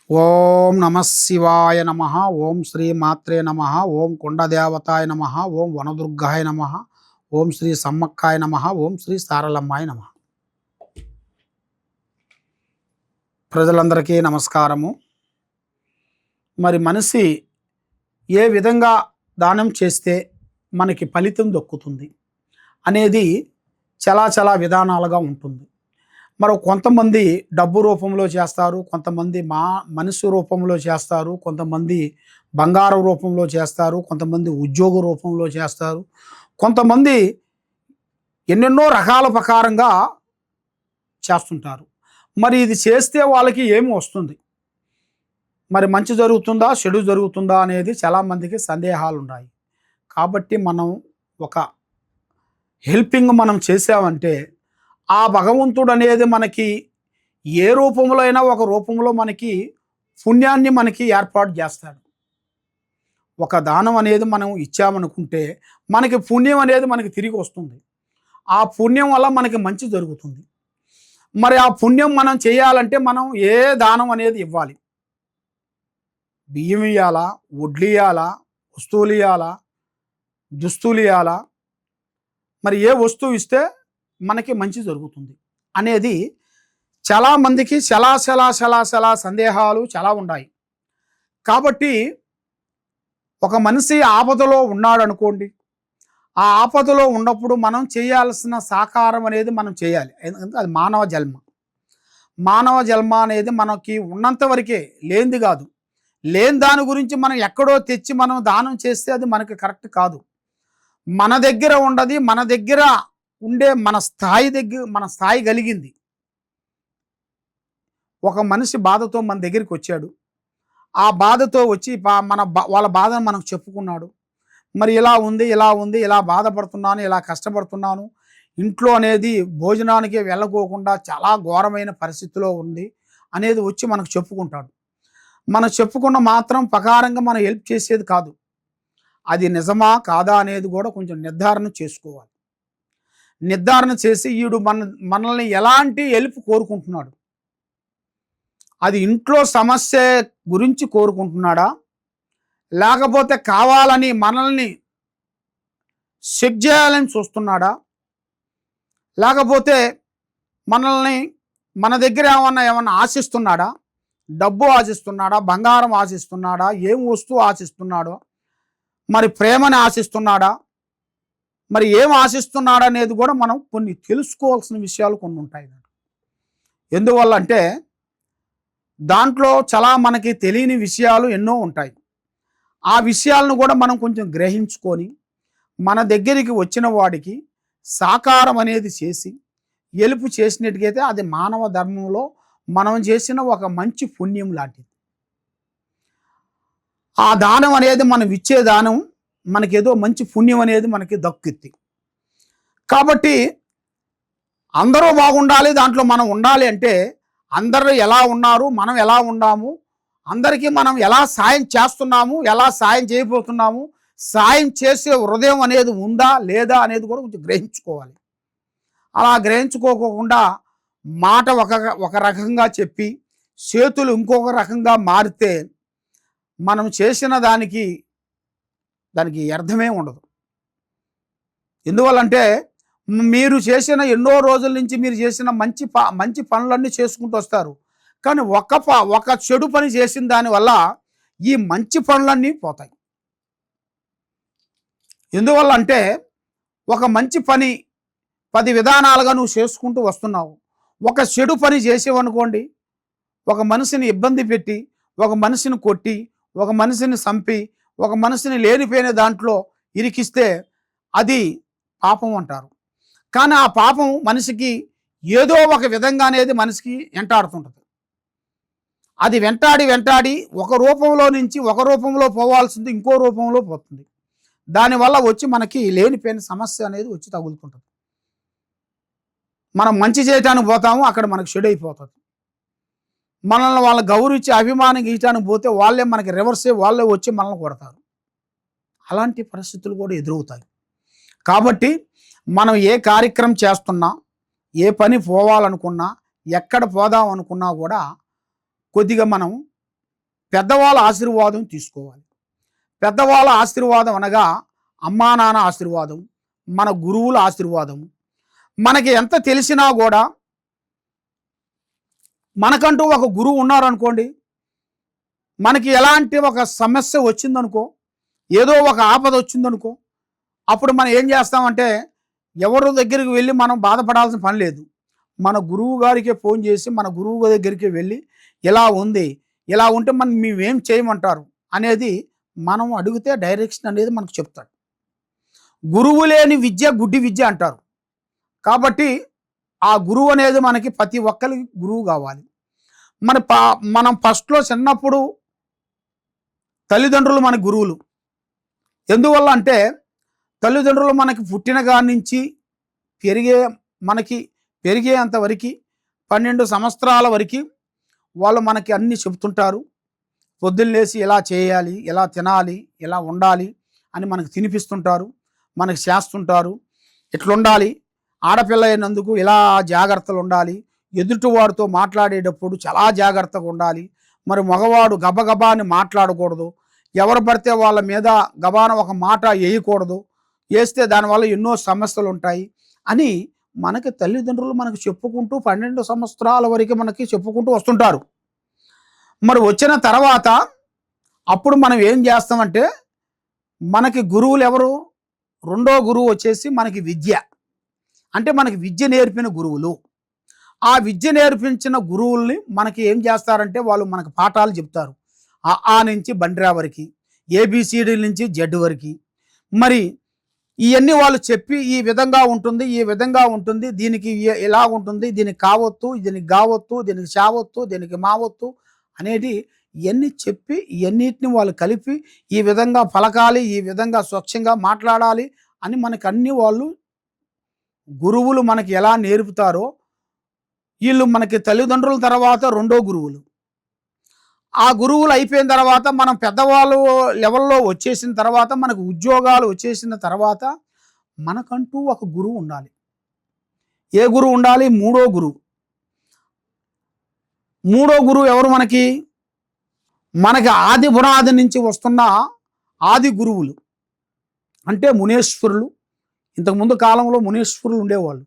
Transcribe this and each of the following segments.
ఓం నమ శివాయ నమ. ఓం శ్రీ మాత్రే నమ. ఓం కొండదేవతాయ నమ. ఓం వనదుర్గాయ నమ. ఓం శ్రీ సమ్మక్కాయ నమ. ఓం శ్రీ సారలమ్మాయ నమ. ప్రజలందరికీ నమస్కారము. మరి మనిషి ఏ విధంగా దానం చేస్తే మనకి ఫలితం దక్కుతుంది అనేది చాలా విధానాలుగా ఉంటుంది. మరి కొంతమంది డబ్బు రూపంలో చేస్తారు, కొంతమంది మనసు రూపంలో చేస్తారు, కొంతమంది బంగారం రూపంలో చేస్తారు, కొంతమంది ఉద్యోగ రూపంలో చేస్తారు, కొంతమంది ఎన్నెన్నో రకాల ప్రకారంగా చేస్తుంటారు. మరి ఇది చేస్తే వాళ్ళకి ఏమి వస్తుంది, మరి మంచి జరుగుతుందా చెడు జరుగుతుందా అనేది చాలామందికి సందేహాలు ఉన్నాయి. కాబట్టి మనం ఒక హెల్పింగ్ మనం చేసామంటే ఆ భగవంతుడు అనేది మనకి ఏ రూపంలో అయినా ఒక రూపంలో మనకి పుణ్యాన్ని మనకి ఏర్పాటు చేస్తాడు. ఒక దానం అనేది మనం ఇచ్చామనుకుంటే మనకి పుణ్యం అనేది మనకి తిరిగి వస్తుంది. ఆ పుణ్యం వల్ల మనకి మంచి జరుగుతుంది. మరి ఆ పుణ్యం మనం చేయాలంటే మనం ఏ దానం అనేది ఇవ్వాలి? బియ్యం ఇవ్వాలా, వడ్లు ఇవ్వాలా, వస్తువులు ఇవ్వాలా, దుస్తులు ఇవ్వాలా, మరి ఏ వస్తువు ఇస్తే మనకి మంచి జరుగుతుంది అనేది చాలామందికి చాలా సందేహాలు చాలా ఉన్నాయి. కాబట్టి ఒక మనిషి ఆపదలో ఉన్నాడు అనుకోండి, ఆ ఆపదలో ఉన్నప్పుడు మనం చేయాల్సిన సాకారం అనేది మనం చేయాలి. ఎందుకంటే అది మానవ జన్మ అనేది మనకి ఉన్నంత వరకే, లేనిది కాదు. లేని దాని గురించి మనం ఎక్కడో తెచ్చి మనం దానం చేస్తే అది మనకి కరెక్ట్ కాదు. మన దగ్గర ఉండదు, మన దగ్గర ఉండే మన స్థాయి కలిగింది. ఒక మనిషి బాధతో మన దగ్గరికి వచ్చాడు, ఆ బాధతో వచ్చి వాళ్ళ బాధను మనకు చెప్పుకున్నాడు. మరి ఇలా ఉంది, ఇలా బాధపడుతున్నాను, ఇలా కష్టపడుతున్నాను, ఇంట్లో అనేది భోజనానికి వెళ్ళకోకుండా చాలా ఘోరమైన పరిస్థితిలో ఉంది అనేది వచ్చి మనకు చెప్పుకుంటాడు. మనం చెప్పుకున్న మాత్రం ప్రకారంగా మనం హెల్ప్ చేసేది కాదు. అది నిజమా కాదా అనేది కూడా కొంచెం నిర్ధారణ చేసుకోవాలి. నిర్ధారణ చేసి వీడు మనల్ని ఎలాంటి హెల్ప్ కోరుకుంటున్నాడు, అది ఇంట్లో సమస్య గురించి కోరుకుంటున్నాడా, లేకపోతే కావాలని మనల్ని చెక్ చేయాలని చూస్తున్నాడా, లేకపోతే మన దగ్గర ఏమన్నా ఆశిస్తున్నాడా, డబ్బు ఆశిస్తున్నాడా, బంగారం ఆశిస్తున్నాడా, ఏం వస్తువు ఆశిస్తున్నాడో, మరి ప్రేమని ఆశిస్తున్నాడా, మరి ఏం ఆశిస్తున్నాడు అనేది కూడా మనం కొన్ని తెలుసుకోవాల్సిన విషయాలు కొన్ని ఉంటాయి. ఎందువల్ల అంటే దాంట్లో చాలా మనకి తెలియని విషయాలు ఎన్నో ఉంటాయి. ఆ విషయాలను కూడా మనం కొంచెం గ్రహించుకొని మన దగ్గరికి వచ్చిన వాడికి సాకారం అనేది చేసి హెల్ప్ చేసినట్టుగైతే అది మానవ ధర్మంలో మనం చేసిన ఒక మంచి పుణ్యం లాంటిది. ఆ దానం అనేది మనం ఇచ్చే దానం మనకేదో మంచి పుణ్యం అనేది మనకి దక్కుద్ది. కాబట్టి అందరూ బాగుండాలి, దాంట్లో మనం ఉండాలి అంటే అందరూ ఎలా ఉన్నారు, మనం ఎలా ఉన్నాము, అందరికీ మనం ఎలా సాయం చేస్తున్నాము, ఎలా సాయం చేయబోతున్నాము, సాయం చేసే హృదయం అనేది ఉందా లేదా అనేది కూడా కొంచెం గ్రహించుకోవాలి. అలా గ్రహించుకోకుండా మాట ఒక రకంగా చెప్పి చేతులు ఇంకొక రకంగా మారితే మనం చేసిన దానికి అర్థమే ఉండదు. ఎందువల్లంటే మీరు చేసిన ఎన్నో రోజుల నుంచి మీరు చేసిన మంచి పనులన్నీ చేసుకుంటూ వస్తారు, కానీ ఒక చెడు పని చేసిన దానివల్ల ఈ మంచి పనులన్నీ పోతాయి. ఎందువల్ల అంటే ఒక మంచి పని 10 విధానాలుగా నువ్వు చేసుకుంటూ వస్తున్నావు, ఒక చెడు పని చేసేవనుకోండి, ఒక మనిషిని ఇబ్బంది పెట్టి, ఒక మనిషిని కొట్టి, ఒక మనిషిని చంపి, ఒక మనిషిని లేనిపోయిన దాంట్లో ఇరికిస్తే అది పాపం అంటారు. కానీ ఆ పాపం మనిషికి ఏదో ఒక విధంగా అనేది మనిషికి వెంటాడుతుంటుంది. అది వెంటాడి ఒక రూపంలో నుంచి ఒక రూపంలో పోవాల్సింది ఇంకో రూపంలో పోతుంది. దానివల్ల వచ్చి మనకి లేనిపోయిన సమస్య అనేది వచ్చి తగులుతుంటుంది. మనం మంచి చేయటానికి పోతాము, అక్కడ మనకు చెడు అయిపోతుంది. మనల్ని వాళ్ళ గౌరవించి అభిమానం గీయటానికి పోతే వాళ్ళే మనకి వాళ్ళే వచ్చి మనల్ని కొడతారు. అలాంటి పరిస్థితులు కూడా ఎదురవుతాయి. కాబట్టి మనం ఏ కార్యక్రమం చేస్తున్నా, ఏ పని పోవాలనుకున్నా, ఎక్కడ పోదాం అనుకున్నా కూడా కొద్దిగా మనం పెద్దవాళ్ళ ఆశీర్వాదం తీసుకోవాలి. పెద్దవాళ్ళ ఆశీర్వాదం అనగా అమ్మా నాన్న ఆశీర్వాదం, మన గురువుల ఆశీర్వాదం. మనకి ఎంత తెలిసినా కూడా మనకంటూ ఒక గురువు ఉన్నారనుకోండి, మనకి ఎలాంటి ఒక సమస్య వచ్చిందనుకో, ఏదో ఒక ఆపద వచ్చిందనుకో, అప్పుడు మనం ఏం చేస్తామంటే ఎవరి దగ్గరికి వెళ్ళి మనం బాధపడాల్సిన పని లేదు. మన గురువు గారికే ఫోన్ చేసి మన గురువు దగ్గరికి వెళ్ళి ఇలా ఉంది, ఇలా ఉంటే మనం మేమేం చేయమంటారు అనేది మనం అడిగితే డైరెక్షన్ అనేది మనకు చెప్తాడు. గురువు లేని విద్య గుడ్డి విద్య అంటారు. కాబట్టి ఆ గురువు అనేది మనకి ప్రతి ఒక్కరికి గురువు కావాలి. మనం ఫస్ట్లో చిన్నప్పుడు తల్లిదండ్రులు మన గురువులు. ఎందువల్ల అంటే తల్లిదండ్రులు మనకి పుట్టిన కాడి నుంచి మనకి పెరిగేంత వరకు 12 సంవత్సరాల వరకు వాళ్ళు మనకి అన్నీ చెబుతుంటారు. పొద్దున్న లేచి ఇలా చేయాలి, ఇలా తినాలి, ఇలా ఉండాలి అని మనకు తినిపిస్తుంటారు, మనకు చేస్తుంటారు. ఇట్లుండాలి, ఆడపిల్ల అయినందుకు ఇలా జాగ్రత్తలు ఉండాలి, ఎదుటివాడితో మాట్లాడేటప్పుడు చాలా జాగ్రత్తగా ఉండాలి, మరి మగవాడు గబగబా అని మాట్లాడకూడదు, ఎవరు పడితే వాళ్ళ మీద గబాన ఒక మాట వేయకూడదు, వేస్తే దానివల్ల ఎన్నో సమస్యలు ఉంటాయి అని మనకి తల్లిదండ్రులు మనకు చెప్పుకుంటూ 12 సంవత్సరాల వరకు మనకి చెప్పుకుంటూ వస్తుంటారు. మరి వచ్చిన తర్వాత అప్పుడు మనం ఏం చేస్తామంటే మనకి గురువులు ఎవరు? రెండో గురువు వచ్చేసి మనకి విద్య. అంటే మనకి విద్య నేర్పిన గురువులు. ఆ విద్య నేర్పించిన గురువుల్ని మనకి ఏం చేస్తారంటే వాళ్ళు మనకు పాఠాలు చెప్తారు. ఆ నుంచి బండ్రా వరకు, ఏబిసిడి నుంచి జెడ్ వరకు. మరి ఇవన్నీ వాళ్ళు చెప్పి ఈ విధంగా ఉంటుంది, ఈ విధంగా ఉంటుంది, దీనికి ఇలా ఉంటుంది, దీనికి కావొత్తు, దీనికి గావొత్తు, దీనికి చావొత్తు, దీనికి మావొత్తు అనేది ఇవన్నీ చెప్పి ఇవన్నిటిని వాళ్ళు కలిపి ఈ విధంగా పలకాలి, ఈ విధంగా స్వచ్ఛంగా మాట్లాడాలి అని మనకు అన్ని వాళ్ళు గురువులు మనకి ఎలా నేర్పుతారో వీళ్ళు మనకి తల్లిదండ్రుల తర్వాత రెండో గురువులు. ఆ గురువులు అయిపోయిన తర్వాత మనం పెద్దవాళ్ళు లెవెల్లో వచ్చేసిన తర్వాత మనకు ఉద్యోగాలు వచ్చేసిన తర్వాత మనకంటూ ఒక గురువు ఉండాలి. ఏ గురువు ఉండాలి? మూడో గురువు. మూడో గురువు ఎవరు? మనకి ఆది పునాది నుంచి వస్తున్న ఆది గురువులు అంటే మునేశ్వరులు. ఇంతకుముందు కాలంలో మునేశ్వరులు ఉండేవాళ్ళు.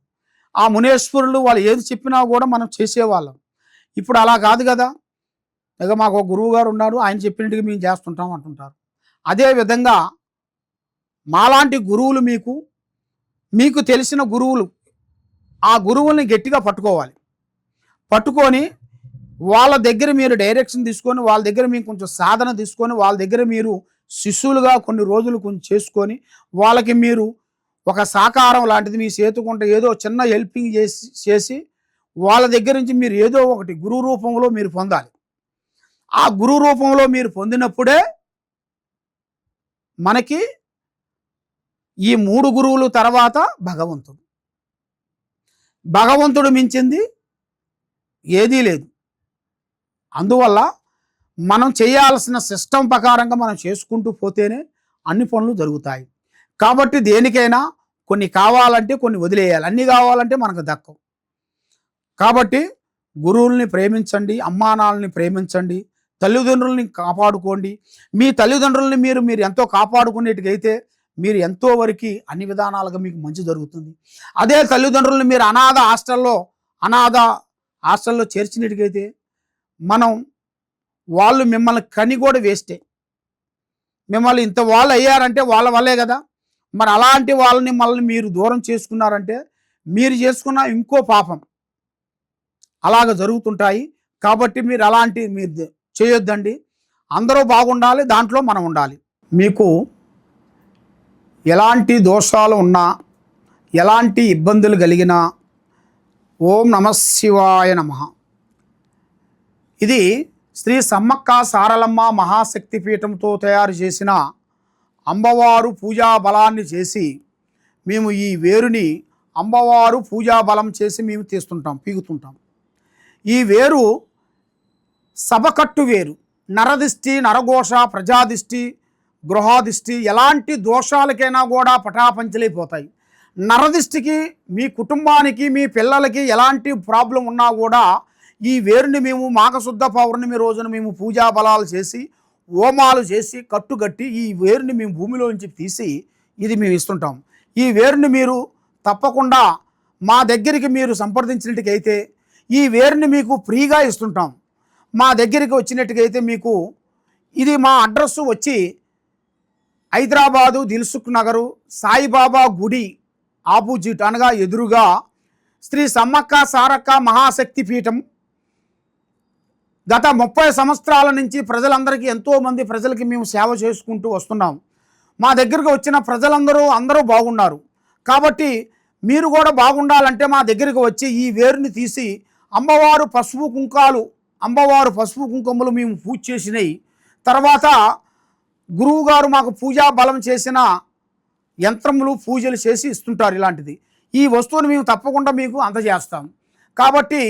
ఆ మునేశ్వరులు వాళ్ళు ఏది చెప్పినా కూడా మనం చేసేవాళ్ళం. ఇప్పుడు అలా కాదు కదా. ఇక మాకు ఒక గురువు గారు ఉన్నారు, ఆయన చెప్పినట్టుగా మేము చేస్తుంటాం అంటుంటారు. అదేవిధంగా మాలాంటి గురువులు మీకు తెలిసిన గురువులు, ఆ గురువుల్ని గట్టిగా పట్టుకోవాలి. పట్టుకొని వాళ్ళ దగ్గర మీరు డైరెక్షన్ తీసుకొని, వాళ్ళ దగ్గర మీకు కొంచెం సాధన తీసుకొని, వాళ్ళ దగ్గర మీరు శిష్యులుగా కొన్ని రోజులు కొంచెం చేసుకొని, వాళ్ళకి మీరు ఒక సహకారం లాంటిది మీ చేతుకుంటే ఏదో చిన్న హెల్పింగ్ చేసి వాళ్ళ దగ్గర నుంచి మీరు ఏదో ఒకటి గురు రూపంలో మీరు పొందాలి. ఆ గురు రూపంలో మీరు పొందినప్పుడే మనకి ఈ 3 గురువులు తర్వాత భగవంతుడు మించింది ఏదీ లేదు. అందువల్ల మనం చేయాల్సిన సిస్టమ్ ప్రకారంగా మనం చేసుకుంటూ పోతేనే అన్ని పనులు జరుగుతాయి. కాబట్టి దేనికైనా కొన్ని కావాలంటే కొన్ని వదిలేయాలి, అన్ని కావాలంటే మనకు దక్కవు. కాబట్టి గురువుల్ని ప్రేమించండి, అమ్మానాన్నల్ని ప్రేమించండి, తల్లిదండ్రుల్ని కాపాడుకోండి. మీ తల్లిదండ్రుల్ని మీరు ఎంతో కాపాడుకునేట్టుకైతే మీరు ఎంతో వరకు అన్ని విధానాలుగా మీకు మంచి జరుగుతుంది. అదే తల్లిదండ్రుల్ని మీరు అనాథ హాస్టల్లో చేర్చినట్టుకైతే వాళ్ళు మిమ్మల్ని కని కూడా వేస్టే. మిమ్మల్ని ఇంత వాళ్ళు అయ్యారంటే వాళ్ళ వల్లే కదా. మరి అలాంటి వాళ్ళని మీరు దూరం చేసుకున్నారంటే మీరు చేసుకున్న ఇంకో పాపం. అలాగ జరుగుతుంటాయి. కాబట్టి మీరు చేయొద్దండి. అందరూ బాగుండాలి, దాంట్లో మనం ఉండాలి. మీకు ఎలాంటి దోషాలు ఉన్నా, ఎలాంటి ఇబ్బందులు కలిగినా ఓం నమఃశివాయ నమః. ఇది శ్రీ సమ్మక్క సారలమ్మ మహాశక్తి పీఠంతో తయారు చేసిన అమ్మవారు పూజా బలాన్ని చేసి మేము ఈ వేరుని అమ్మవారు పూజా బలం చేసి మేము పీగుతుంటాం. ఈ వేరు సభకట్టు వేరు. నరదిష్టి, నరఘోష, ప్రజాదిష్టి, గృహాదిష్టి ఎలాంటి దోషాలకైనా కూడా పటాపంచలైపోతాయి. నరదిష్టికి మీ కుటుంబానికి మీ పిల్లలకి ఎలాంటి ప్రాబ్లం ఉన్నా కూడా ఈ వేరుని మేము మాఘశుద్ధ పౌర్ణమి రోజున మేము పూజా బలాలు చేసి హోమాలు చేసి కట్టుగట్టి ఈ వేరుని మేము భూమిలోంచి తీసి ఇది మేము ఇస్తుంటాం. ఈ వేరుని మీరు తప్పకుండా మా దగ్గరికి మీరు సంప్రదించినట్టుకైతే ఈ వేరుని మీకు ఫ్రీగా ఇస్తుంటాం. మా దగ్గరికి వచ్చినట్టుకైతే మీకు ఇది మా అడ్రస్సు వచ్చి హైదరాబాదు దిల్సుఖ్ నగరు సాయిబాబా గుడి ఆపోజిట్ అనగా ఎదురుగా శ్రీ సమ్మక్క సారక్క మహాశక్తి పీఠం. గత 30 సంవత్సరాల నుంచి ప్రజలందరికీ ఎంతోమంది ప్రజలకి మేము సేవ చేసుకుంటూ వస్తున్నాం. మా దగ్గరకు వచ్చిన అందరూ బాగున్నారు. కాబట్టి మీరు కూడా బాగుండాలంటే మా దగ్గరికి వచ్చి ఈ వేరుని తీసి అమ్మవారు పసుపు కుంకుమలు మేము పూజ చేసినాయి. తర్వాత గురువుగారు మాకు పూజా బలం చేసిన యంత్రములు పూజలు చేసి ఇస్తుంటారు. ఇలాంటిది ఈ వస్తువుని మేము తప్పకుండా మీకు అందజేస్తాం. కాబట్టి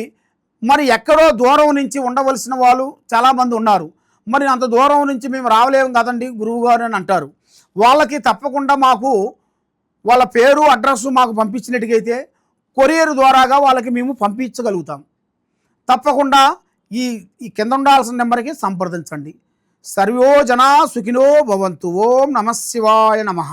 మరి ఎక్కడో దూరం నుంచి ఉండవలసిన వాళ్ళు చాలామంది ఉన్నారు. మరి అంత దూరం నుంచి మేము రావలేము కదండి గురువుగారు అని అంటారు. వాళ్ళకి తప్పకుండా మాకు వాళ్ళ పేరు అడ్రస్సు మాకు పంపించినట్టుగైతే కొరియర్ ద్వారాగా వాళ్ళకి మేము పంపించగలుగుతాం. తప్పకుండా ఈ కింద ఉండాల్సిన నెంబర్కి సంప్రదించండి. సర్వో జనా సుఖినో భవంతు. ఓం నమః శివాయ నమః.